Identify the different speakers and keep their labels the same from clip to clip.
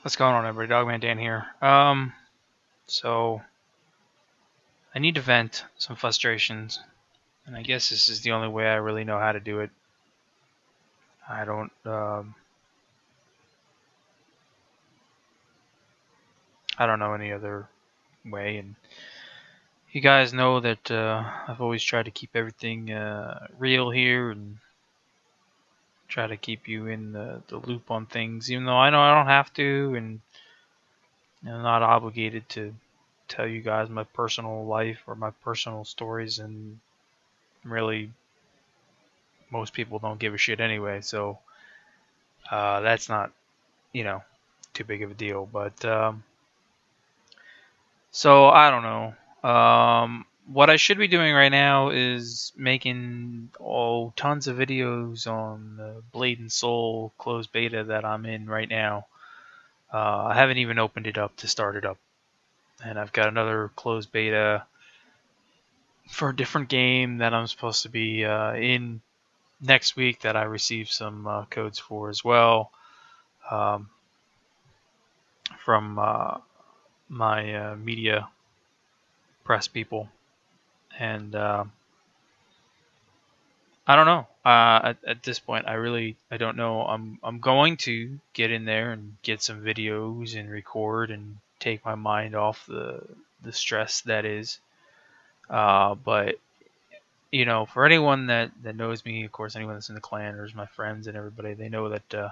Speaker 1: What's going on, everybody? Dogman Dan here. So I need to vent some frustrations, and I guess this is the only way I really know how to do it. I don't know any other way, and you guys know that I've always tried to keep everything real here and try to keep you in the loop on things, even though I know I don't have to, and I'm not obligated to tell you guys my personal life or my personal stories, and really most people don't give a shit anyway, so that's not, too big of a deal. But so I don't know. What I should be doing right now is making tons of videos on the Blade and Soul closed beta that I'm in right now. I haven't even opened it up to start it up, and I've got another closed beta for a different game that I'm supposed to be in next week that I received some codes for as well. From my media press people, and I don't know. At this point, I don't know. I'm going to get in there and get some videos and record and take my mind off the stress that is. But for anyone that knows me, of course, anyone that's in the clan or is my friends and everybody, they know that.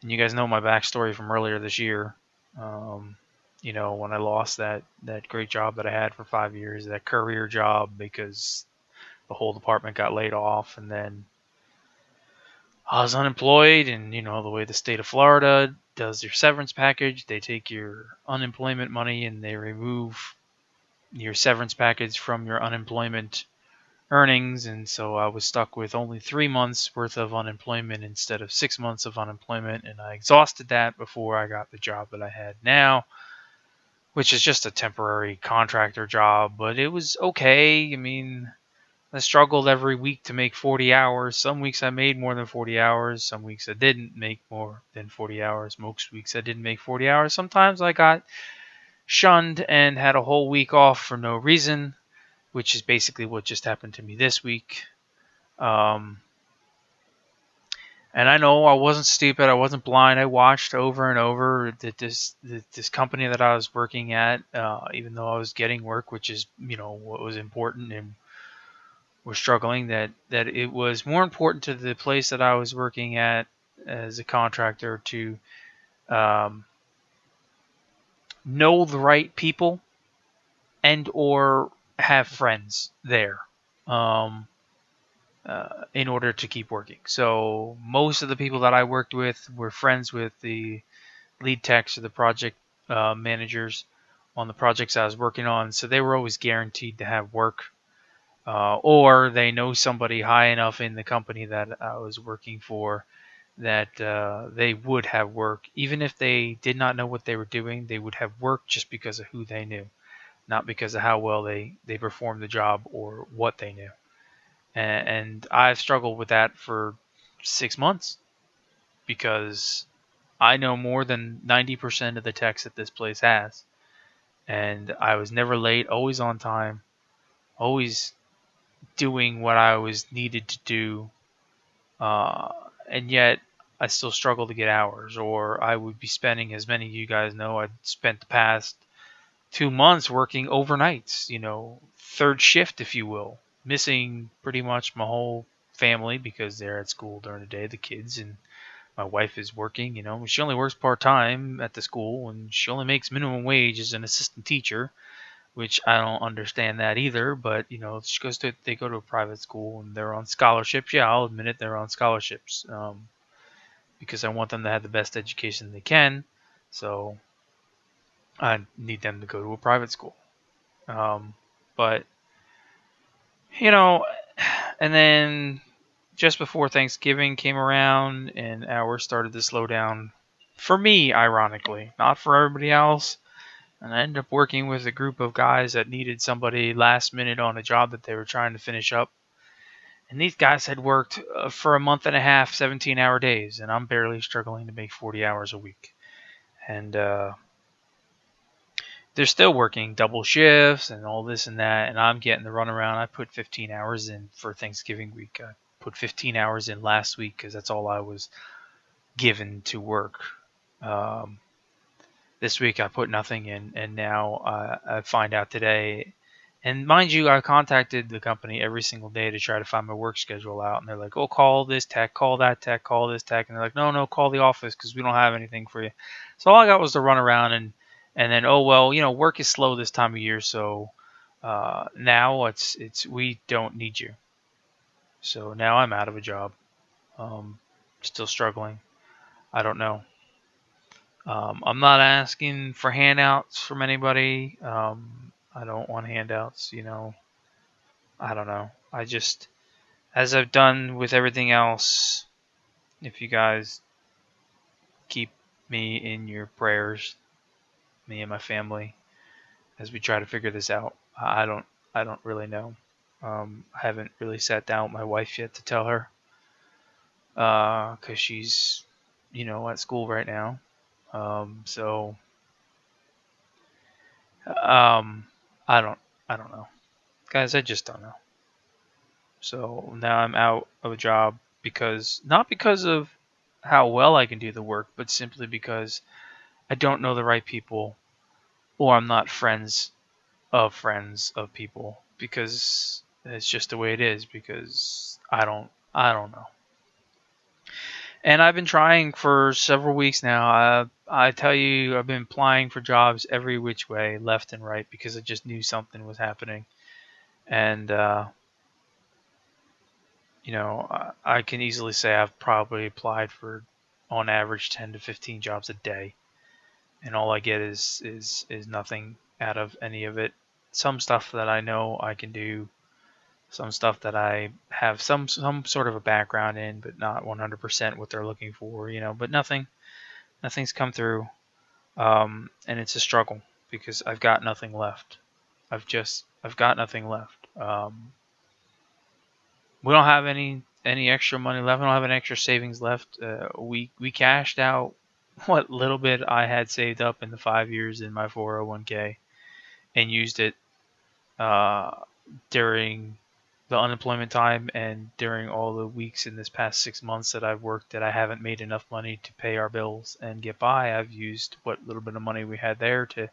Speaker 1: And you guys know my backstory from earlier this year. When I lost that great job that I had for 5 years, that career job, because the whole department got laid off, and then I was unemployed, and the way the state of Florida does your severance package, they take your unemployment money and they remove your severance package from your unemployment earnings, and so I was stuck with only 3 months worth of unemployment instead of 6 months of unemployment, and I exhausted that before I got the job that I had now, which is just a temporary contractor job, but it was okay. I mean, I struggled every week to make 40 hours. Some weeks I made more than 40 hours. Some weeks I didn't make more than 40 hours. Most weeks I didn't make 40 hours. Sometimes I got shunned and had a whole week off for no reason, which is basically what just happened to me this week. And I know I wasn't stupid. I wasn't blind. I watched over and over that this company that I was working at, even though I was getting work, which is what was important, and we're struggling. That it was more important to the place that I was working at as a contractor to know the right people and or have friends there. In order to keep working. So most of the people that I worked with were friends with the lead techs or the project managers on the projects I was working on. So they were always guaranteed to have work, or they know somebody high enough in the company that I was working for that they would have work. Even if they did not know what they were doing, they would have work just because of who they knew, not because of how well they performed the job or what they knew. And I've struggled with that for 6 months because I know more than 90% of the techs that this place has. And I was never late, always on time, always doing what I was needed to do. And yet I still struggle to get hours, or I would be spending, as many of you guys know, I'd spent the past 2 months working overnights, third shift, if you will, missing pretty much my whole family because they're at school during the day, the kids, and my wife is working. She only works part-time at the school, and she only makes minimum wage as an assistant teacher, which I don't understand that either. But they go to a private school and they're on scholarships. Yeah, I'll admit it, they're on scholarships, because I want them to have the best education they can. So I need them to go to a private school. But and then just before Thanksgiving came around and hours started to slow down for me, ironically, not for everybody else. And I ended up working with a group of guys that needed somebody last minute on a job that they were trying to finish up. And these guys had worked for a month and a half, 17-hour days, and I'm barely struggling to make 40 hours a week. and they're still working double shifts and all this and that, and I'm getting the runaround. I put 15 hours in for Thanksgiving week. I put 15 hours in last week because that's all I was given to work. This week I put nothing in, and now I find out today. And mind you, I contacted the company every single day to try to find my work schedule out, and they're like, "Oh, call this tech, call that tech, call this tech," and they're like, "No, call the office because we don't have anything for you." So all I got was to run around and then, oh well, work is slow this time of year, so now it's we don't need you. So now I'm out of a job, still struggling. I don't know. I'm not asking for handouts from anybody. I don't want handouts, I don't know. I just, as I've done with everything else, if you guys keep me in your prayers, me and my family, as we try to figure this out. I don't really know. I haven't really sat down with my wife yet to tell her, because she's, at school right now. So I don't know, guys. I just don't know. So now I'm out of a job not because of how well I can do the work, but simply because I don't know the right people, or I'm not friends of people, because it's just the way it is, because I don't know. And I've been trying for several weeks now. I tell you, I've been applying for jobs every which way, left and right, because I just knew something was happening. And I can easily say I've probably applied for, on average, 10 to 15 jobs a day, and all I get is nothing out of any of it. Some stuff that I know I can do, some stuff that I have some sort of a background in, but not 100% what they're looking for, But nothing's come through, and it's a struggle because I've got nothing left. I've got nothing left. We don't have any extra money left. We don't have any extra savings left. We cashed out what little bit I had saved up in the 5 years in my 401k, and used it uh, during the unemployment time and during all the weeks in this past 6 months that I've worked that I haven't made enough money to pay our bills and get by. I've used what little bit of money we had there to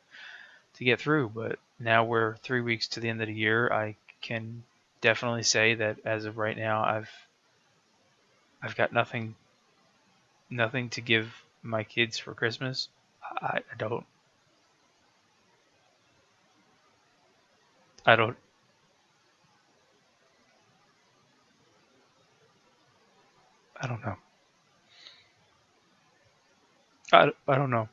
Speaker 1: get through. But now we're 3 weeks to the end of the year. I can definitely say that as of right now, I've got nothing to give my kids for Christmas. I don't I don't I don't know. I don't know.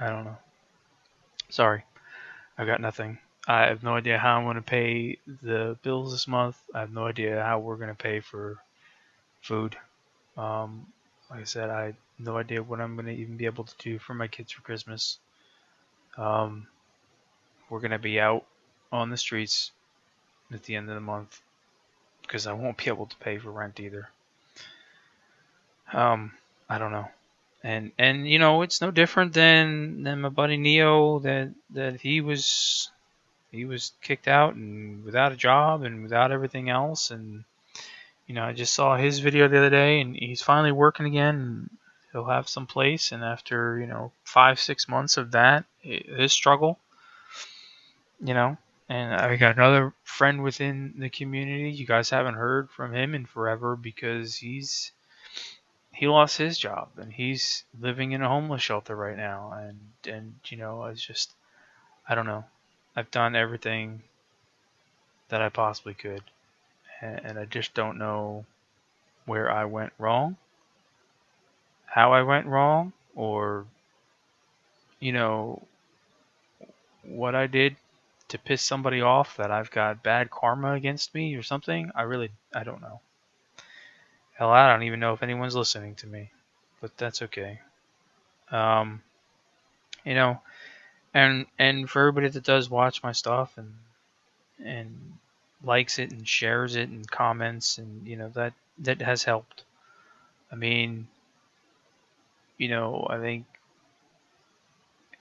Speaker 1: I don't know. Sorry. I got nothing. I have no idea how I'm going to pay the bills this month. I have no idea how we're going to pay for food. Like I said, I have no idea what I'm going to even be able to do for my kids for Christmas. Um, we're going to be out on the streets at the end of the month because I won't be able to pay for rent either. I don't know. And it's no different than my buddy Neo, that he was kicked out and without a job and without everything else. And I just saw his video the other day, and he's finally working again. And he'll have some place, and after 5-6 months of that, his struggle, you know. And I got another friend within the community. You guys haven't heard from him in forever because he lost his job, and he's living in a homeless shelter right now. And it's just, I don't know. I've done everything that I possibly could, and I just don't know where I went wrong, how I went wrong, or you know what I did to piss somebody off that I've got bad karma against me or something. I don't know. Hell, I don't even know if anyone's listening to me, but that's okay. Um, you know, and for everybody that does watch my stuff and likes it and shares it and comments, and that has helped. I mean, I think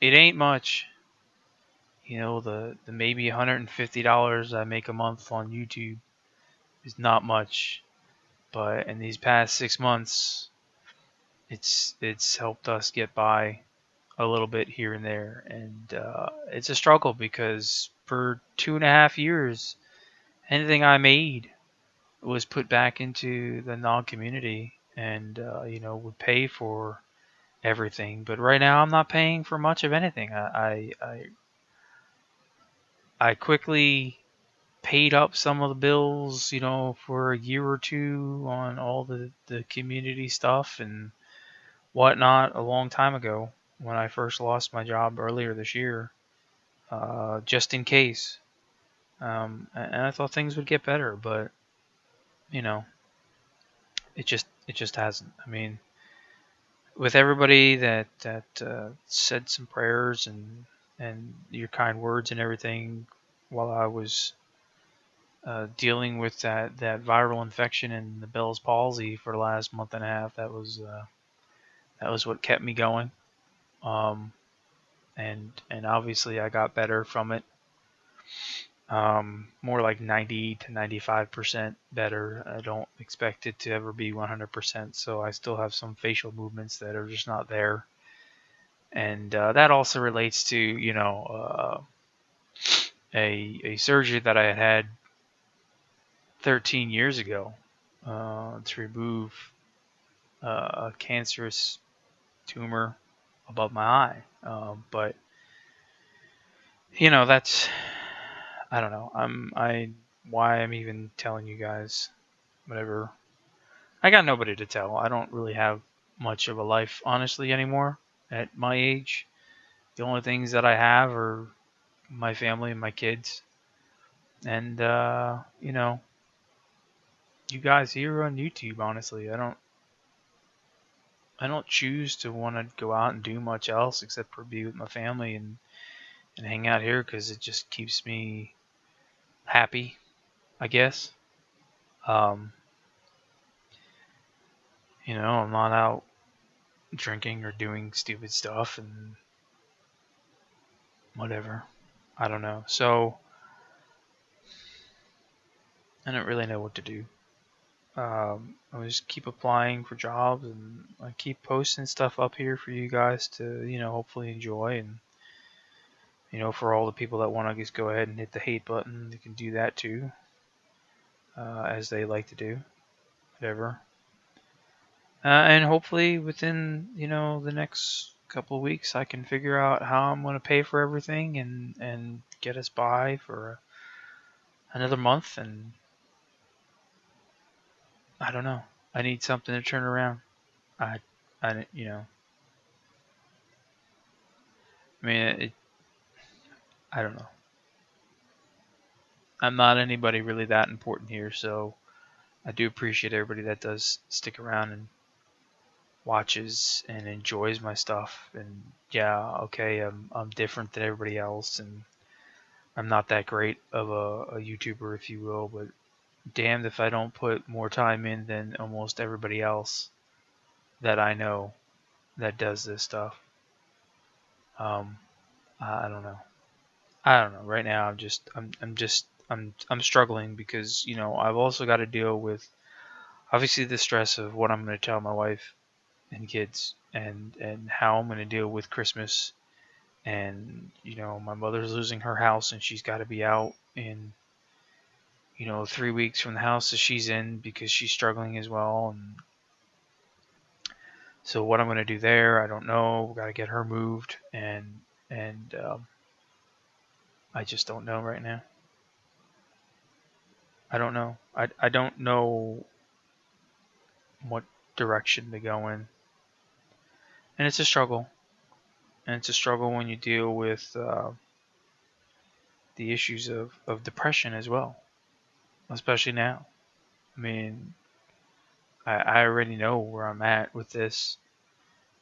Speaker 1: it ain't much. The maybe $150 I make a month on YouTube is not much, but in these past 6 months, it's helped us get by a little bit here and there, and it's a struggle because for 2.5 years, anything I made was put back into the non-community, and would pay for everything. But right now, I'm not paying for much of anything. I quickly paid up some of the bills, for a year or two on all the community stuff and whatnot a long time ago when I first lost my job earlier this year, just in case. And I thought things would get better, but you know, it just hasn't. I mean, with everybody that said some prayers and your kind words and everything while I was dealing with that viral infection and the Bell's palsy for the last month and a half, that was what kept me going. Um, and obviously I got better from it. More like 90 to 95% better. I don't expect it to ever be 100%, so I still have some facial movements that are just not there. And that also relates to, a surgery that I had 13 years ago to remove a cancerous tumor above my eye. But that's, I don't know. Why I'm even telling you guys, whatever. I got nobody to tell. I don't really have much of a life, honestly, anymore at my age. The only things that I have are my family and my kids. And, you guys here on YouTube, honestly. I don't choose to want to go out and do much else except for be with my family and hang out here because it just keeps me happy, I guess. Um, I'm not out drinking or doing stupid stuff and whatever. I don't know. So I don't really know what to do. I just keep applying for jobs and I keep posting stuff up here for you guys to, hopefully enjoy. And, for all the people that want to just go ahead and hit the hate button, they can do that too, as they like to do. Whatever. And hopefully within, the next couple of weeks, I can figure out how I'm going to pay for everything and get us by for another month. And I don't know. I need something to turn around. I, I, you know, I mean, I don't know. I'm not anybody really that important here, so I do appreciate everybody that does stick around and watches and enjoys my stuff. And yeah, okay, I'm different than everybody else, and I'm not that great of a YouTuber, if you will, but damned if I don't put more time in than almost everybody else that I know that does this stuff. Um, I don't know. I don't know. Right now, I'm struggling because I've also got to deal with obviously the stress of what I'm going to tell my wife and kids, and how I'm going to deal with Christmas, and my mother's losing her house and she's got to be out in 3 weeks from the house that she's in because she's struggling as well. And so what I'm going to do there, I don't know. We got to get her moved, and I just don't know right now. I don't know. I don't know what direction to go in. And it's a struggle. And it's a struggle when you deal with the issues of depression as well, especially now. I mean, I already know where I'm at with this,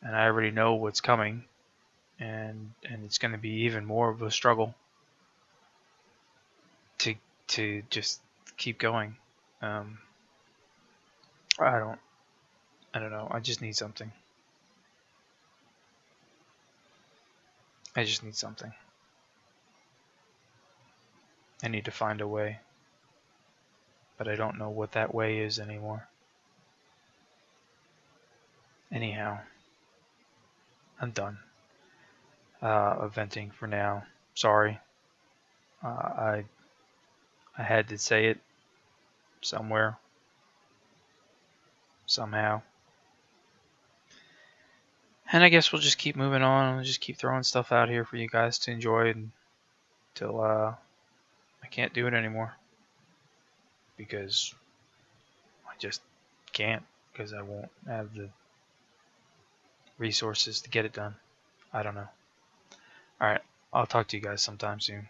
Speaker 1: and I already know what's coming, and it's going to be even more of a struggle to just keep going. Um, I don't I don't know. I just need something. I just need something. I need to find a way, but I don't know what that way is anymore. Anyhow, I'm done venting for now. Sorry. I had to say it somewhere, somehow. And I guess we'll just keep moving on. We'll just keep throwing stuff out here for you guys to enjoy until I can't do it anymore. Because I just can't. Because I won't have the resources to get it done. I don't know. Alright, I'll talk to you guys sometime soon.